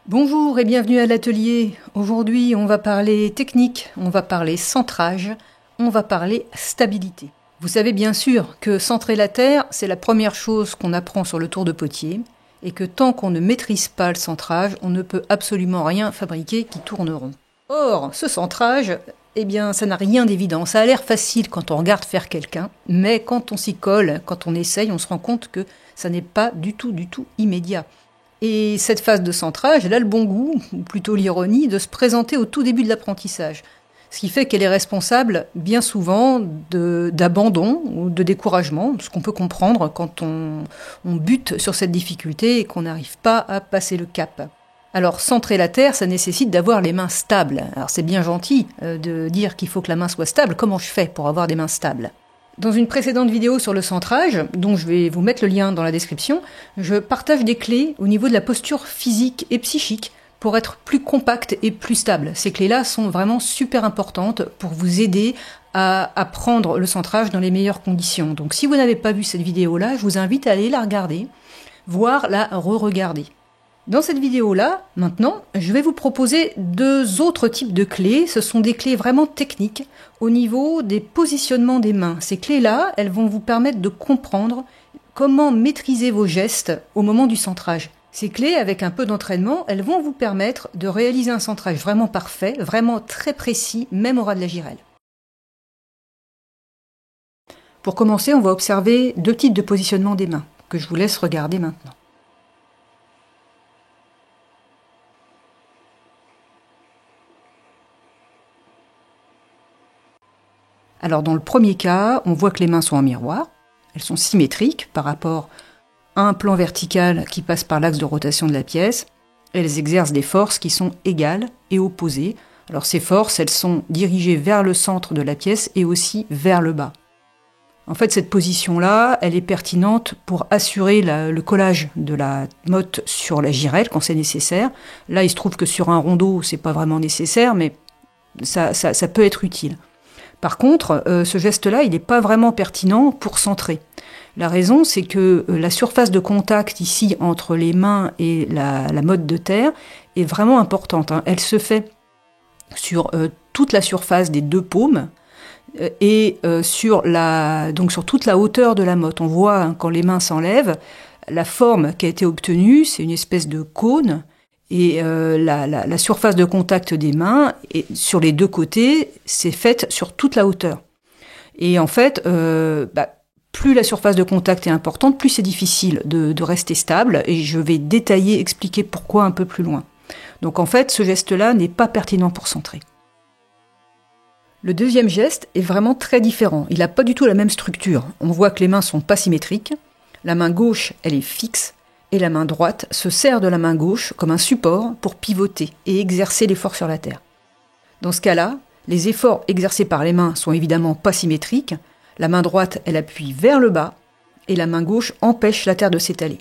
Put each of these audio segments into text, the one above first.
Bonjour et bienvenue à l'atelier. Aujourd'hui, on va parler technique, on va parler centrage, on va parler stabilité. Vous savez bien sûr que centrer la terre, c'est la première chose qu'on apprend sur le tour de potier et que tant qu'on ne maîtrise pas le centrage, on ne peut absolument rien fabriquer qui tourne rond. Or, ce centrage, ça n'a rien d'évident. Ça a l'air facile quand on regarde faire quelqu'un, mais quand on s'y colle, quand on essaye, on se rend compte que ça n'est pas du tout immédiat. Et cette phase de centrage, elle a le bon goût, ou plutôt l'ironie, de se présenter au tout début de l'apprentissage. Ce qui fait qu'elle est responsable, bien souvent, d'abandon ou de découragement, ce qu'on peut comprendre quand on bute sur cette difficulté et qu'on n'arrive pas à passer le cap. Alors, centrer la terre, ça nécessite d'avoir les mains stables. Alors, c'est bien gentil de dire qu'il faut que la main soit stable. Comment je fais pour avoir des mains stables ? Dans une précédente vidéo sur le centrage, dont je vais vous mettre le lien dans la description, je partage des clés au niveau de la posture physique et psychique pour être plus compact et plus stable. Ces clés-là sont vraiment super importantes pour vous aider à apprendre le centrage dans les meilleures conditions. Donc si vous n'avez pas vu cette vidéo-là, je vous invite à aller la regarder, voire la re-regarder. Dans cette vidéo-là, maintenant, je vais vous proposer deux autres types de clés. Ce sont des clés vraiment techniques au niveau des positionnements des mains. Ces clés-là, elles vont vous permettre de comprendre comment maîtriser vos gestes au moment du centrage. Ces clés, avec un peu d'entraînement, elles vont vous permettre de réaliser un centrage vraiment parfait, vraiment très précis, même au ras de la girelle. Pour commencer, on va observer deux types de positionnement des mains, que je vous laisse regarder maintenant. Alors dans le premier cas, on voit que les mains sont en miroir, elles sont symétriques par rapport à un plan vertical qui passe par l'axe de rotation de la pièce. Elles exercent des forces qui sont égales et opposées. Alors ces forces, elles sont dirigées vers le centre de la pièce et aussi vers le bas. En fait, cette position-là, elle est pertinente pour assurer le collage de la motte sur la girelle quand c'est nécessaire. Là, il se trouve que sur un rondeau, c'est pas vraiment nécessaire, mais ça peut être utile. Par contre, ce geste-là, il n'est pas vraiment pertinent pour centrer. La raison, c'est que la surface de contact ici entre les mains et la motte de terre est vraiment importante. Elle se fait sur toute la surface des deux paumes et sur toute la hauteur de la motte. On voit quand les mains s'enlèvent, la forme qui a été obtenue, c'est une espèce de cône. Et la surface de contact des mains, et sur les deux côtés, c'est faite sur toute la hauteur. Et en fait, plus la surface de contact est importante, plus c'est difficile de rester stable. Et je vais détailler, expliquer pourquoi un peu plus loin. Donc en fait, ce geste-là n'est pas pertinent pour centrer. Le deuxième geste est vraiment très différent. Il n'a pas du tout la même structure. On voit que les mains sont pas symétriques. La main gauche, elle est fixe. Et la main droite se sert de la main gauche comme un support pour pivoter et exercer l'effort sur la terre. Dans ce cas-là, les efforts exercés par les mains sont évidemment pas symétriques. La main droite, elle appuie vers le bas et la main gauche empêche la terre de s'étaler.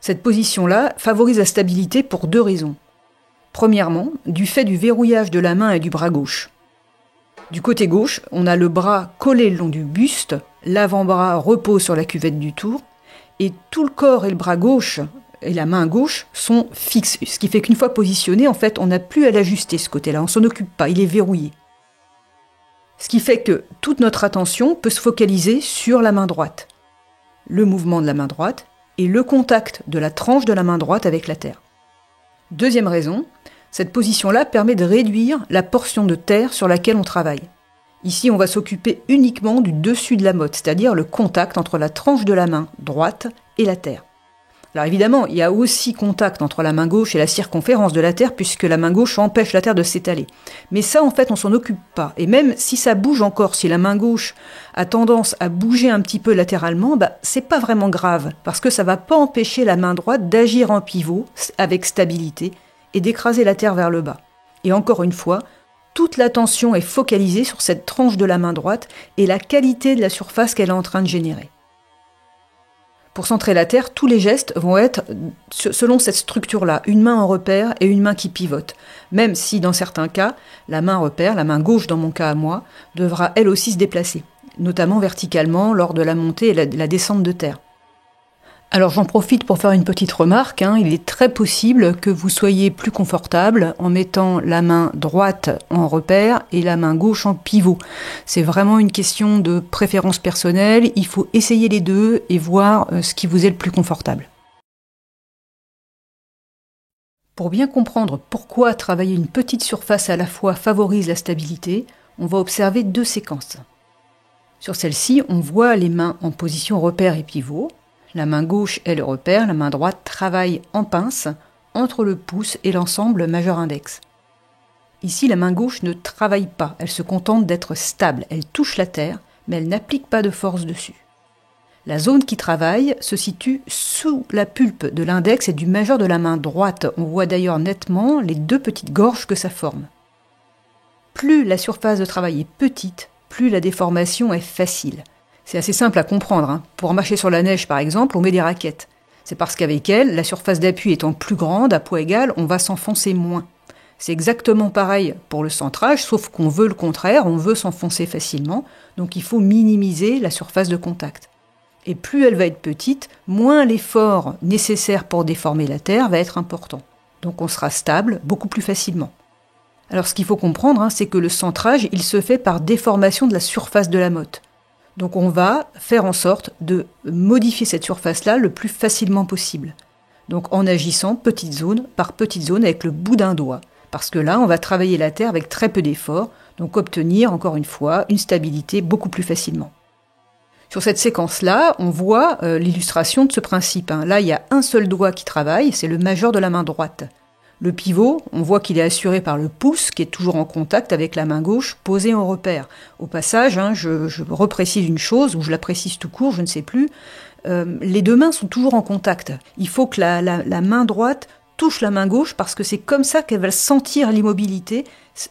Cette position-là favorise la stabilité pour deux raisons. Premièrement, du fait du verrouillage de la main et du bras gauche. Du côté gauche, on a le bras collé le long du buste, l'avant-bras repose sur la cuvette du tour, et tout le corps et le bras gauche et la main gauche sont fixes. Ce qui fait qu'une fois positionné, en fait, on n'a plus à l'ajuster ce côté-là, on s'en occupe pas, il est verrouillé. Ce qui fait que toute notre attention peut se focaliser sur la main droite, le mouvement de la main droite et le contact de la tranche de la main droite avec la terre. Deuxième raison, cette position-là permet de réduire la portion de terre sur laquelle on travaille. Ici, on va s'occuper uniquement du dessus de la motte, c'est-à-dire le contact entre la tranche de la main droite et la terre. Alors évidemment, il y a aussi contact entre la main gauche et la circonférence de la terre, puisque la main gauche empêche la terre de s'étaler. Mais ça, en fait, on s'en occupe pas. Et même si ça bouge encore, si la main gauche a tendance à bouger un petit peu latéralement, c'est pas vraiment grave, parce que ça va pas empêcher la main droite d'agir en pivot avec stabilité et d'écraser la terre vers le bas. Et encore une fois, toute l'attention est focalisée sur cette tranche de la main droite et la qualité de la surface qu'elle est en train de générer. Pour centrer la terre, tous les gestes vont être selon cette structure-là, une main en repère et une main qui pivote. Même si dans certains cas, la main repère, la main gauche dans mon cas à moi, devra elle aussi se déplacer, notamment verticalement lors de la montée et la descente de terre. Alors j'en profite pour faire une petite remarque, il est très possible que vous soyez plus confortable en mettant la main droite en repère et la main gauche en pivot. C'est vraiment une question de préférence personnelle, il faut essayer les deux et voir ce qui vous est le plus confortable. Pour bien comprendre pourquoi travailler une petite surface à la fois favorise la stabilité, on va observer deux séquences. Sur celle-ci, on voit les mains en position repère et pivot. La main gauche est le repère, la main droite travaille en pince entre le pouce et l'ensemble majeur-index. Ici, la main gauche ne travaille pas, elle se contente d'être stable, elle touche la terre, mais elle n'applique pas de force dessus. La zone qui travaille se situe sous la pulpe de l'index et du majeur de la main droite. On voit d'ailleurs nettement les deux petites gorges que ça forme. Plus la surface de travail est petite, plus la déformation est facile. C'est assez simple à comprendre. Pour marcher sur la neige, par exemple, on met des raquettes. C'est parce qu'avec elles, la surface d'appui étant plus grande, à poids égal, on va s'enfoncer moins. C'est exactement pareil pour le centrage, sauf qu'on veut le contraire, on veut s'enfoncer facilement, donc il faut minimiser la surface de contact. Et plus elle va être petite, moins l'effort nécessaire pour déformer la terre va être important. Donc on sera stable beaucoup plus facilement. Alors ce qu'il faut comprendre, c'est que le centrage, il se fait par déformation de la surface de la motte. Donc on va faire en sorte de modifier cette surface-là le plus facilement possible. Donc en agissant petite zone par petite zone avec le bout d'un doigt. Parce que là, on va travailler la terre avec très peu d'effort, donc obtenir, encore une fois, une stabilité beaucoup plus facilement. Sur cette séquence-là, on voit l'illustration de ce principe. Là, il y a un seul doigt qui travaille, c'est le majeur de la main droite. Le pivot, on voit qu'il est assuré par le pouce, qui est toujours en contact avec la main gauche, posée en repère. Au passage, je reprécise une chose, ou je la précise tout court, je ne sais plus, les deux mains sont toujours en contact. Il faut que la main droite touche la main gauche, parce que c'est comme ça qu'elle va sentir l'immobilité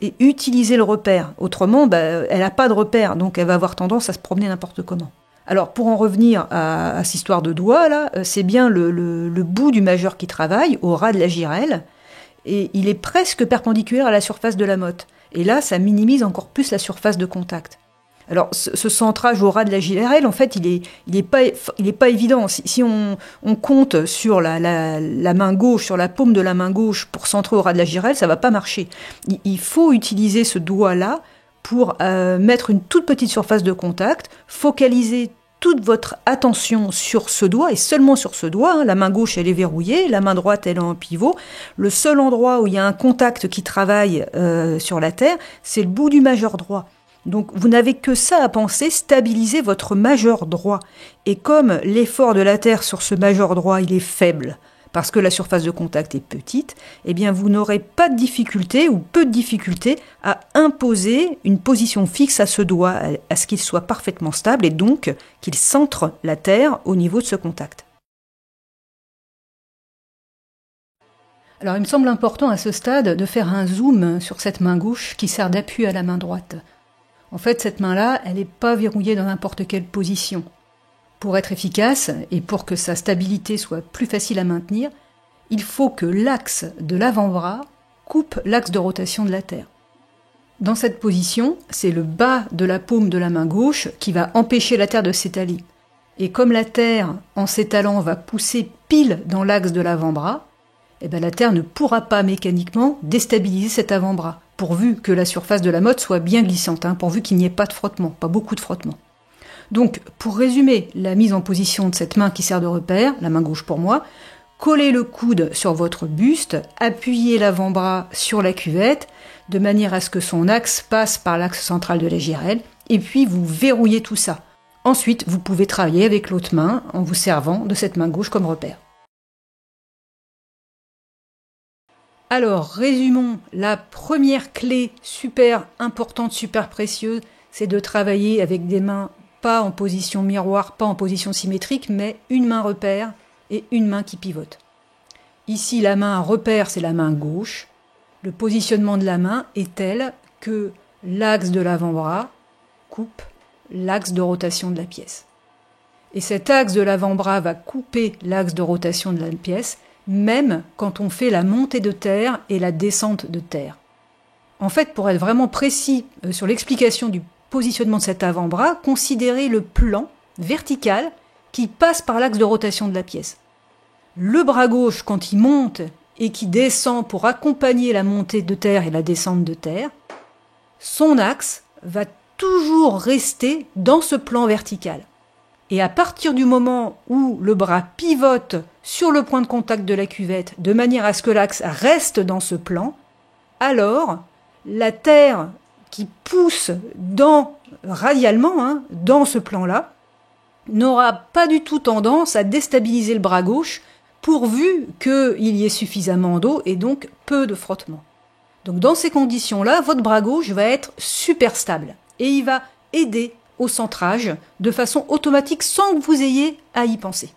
et utiliser le repère. Autrement, elle n'a pas de repère, donc elle va avoir tendance à se promener n'importe comment. Alors, pour en revenir à cette histoire de doigt, là, c'est bien le bout du majeur qui travaille, au ras de la girelle, et il est presque perpendiculaire à la surface de la motte. Et là, ça minimise encore plus la surface de contact. Alors, ce centrage au ras de la girelle, en fait, il est pas évident. Si on compte sur la main gauche, sur la paume de la main gauche pour centrer au ras de la girelle, ça va pas marcher. Il faut utiliser ce doigt-là pour mettre une toute petite surface de contact, focaliser toute votre attention sur ce doigt, et seulement sur ce doigt. La main gauche, elle est verrouillée, la main droite, elle est en pivot. Le seul endroit où il y a un contact qui travaille sur la terre, c'est le bout du majeur droit. Donc vous n'avez que ça à penser, stabiliser votre majeur droit. Et comme l'effort de la terre sur ce majeur droit, il est faible, parce que la surface de contact est petite, eh bien vous n'aurez pas de difficulté ou peu de difficulté à imposer une position fixe à ce doigt, à ce qu'il soit parfaitement stable et donc qu'il centre la terre au niveau de ce contact. Alors il me semble important à ce stade de faire un zoom sur cette main gauche qui sert d'appui à la main droite. En fait, cette main-là, elle n'est pas verrouillée dans n'importe quelle position. Pour être efficace et pour que sa stabilité soit plus facile à maintenir, il faut que l'axe de l'avant-bras coupe l'axe de rotation de la terre. Dans cette position, c'est le bas de la paume de la main gauche qui va empêcher la terre de s'étaler. Et comme la terre, en s'étalant, va pousser pile dans l'axe de l'avant-bras, la terre ne pourra pas mécaniquement déstabiliser cet avant-bras, pourvu que la surface de la motte soit bien glissante, pourvu qu'il n'y ait pas de frottement, pas beaucoup de frottement. Donc, pour résumer la mise en position de cette main qui sert de repère, la main gauche pour moi, collez le coude sur votre buste, appuyez l'avant-bras sur la cuvette, de manière à ce que son axe passe par l'axe central de la girelle, et puis vous verrouillez tout ça. Ensuite, vous pouvez travailler avec l'autre main en vous servant de cette main gauche comme repère. Alors, résumons, la première clé super importante, super précieuse, c'est de travailler avec des mains pas en position miroir, pas en position symétrique, mais une main repère et une main qui pivote. Ici, la main repère, c'est la main gauche. Le positionnement de la main est tel que l'axe de l'avant-bras coupe l'axe de rotation de la pièce. Et cet axe de l'avant-bras va couper l'axe de rotation de la pièce, même quand on fait la montée de terre et la descente de terre. En fait, pour être vraiment précis sur l'explication du positionnement de cet avant-bras, considérez le plan vertical qui passe par l'axe de rotation de la pièce. Le bras gauche, quand il monte et qui descend pour accompagner la montée de terre et la descente de terre, son axe va toujours rester dans ce plan vertical. Et à partir du moment où le bras pivote sur le point de contact de la cuvette de manière à ce que l'axe reste dans ce plan, alors la terre qui pousse radialement dans ce plan-là n'aura pas du tout tendance à déstabiliser le bras gauche pourvu qu'il y ait suffisamment d'eau et donc peu de frottement. Donc dans ces conditions-là, votre bras gauche va être super stable et il va aider au centrage de façon automatique sans que vous ayez à y penser.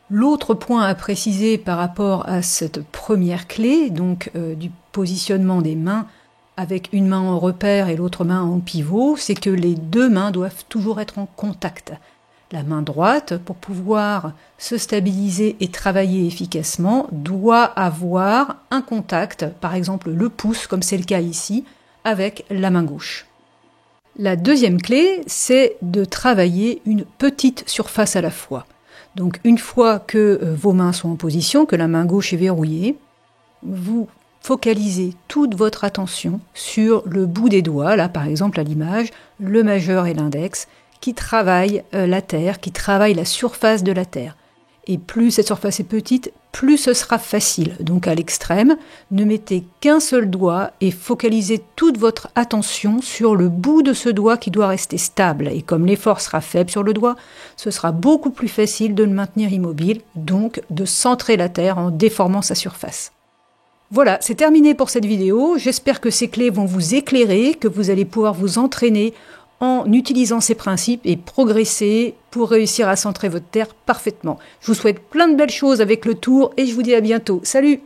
L'autre point à préciser par rapport à cette première clé, donc du positionnement des mains avec une main en repère et l'autre main en pivot, c'est que les deux mains doivent toujours être en contact. La main droite, pour pouvoir se stabiliser et travailler efficacement, doit avoir un contact, par exemple le pouce, comme c'est le cas ici, avec la main gauche. La deuxième clé, c'est de travailler une petite surface à la fois. Donc une fois que vos mains sont en position, que la main gauche est verrouillée, vous focalisez toute votre attention sur le bout des doigts, là par exemple à l'image, le majeur et l'index, qui travaillent la terre, qui travaillent la surface de la terre. Et plus cette surface est petite, plus ce sera facile. Donc à l'extrême, ne mettez qu'un seul doigt et focalisez toute votre attention sur le bout de ce doigt qui doit rester stable. Et comme l'effort sera faible sur le doigt, ce sera beaucoup plus facile de le maintenir immobile, donc de centrer la terre en déformant sa surface. Voilà, c'est terminé pour cette vidéo. J'espère que ces clés vont vous éclairer, que vous allez pouvoir vous entraîner en utilisant ces principes et progresser pour réussir à centrer votre terre parfaitement. Je vous souhaite plein de belles choses avec le tour et je vous dis à bientôt. Salut!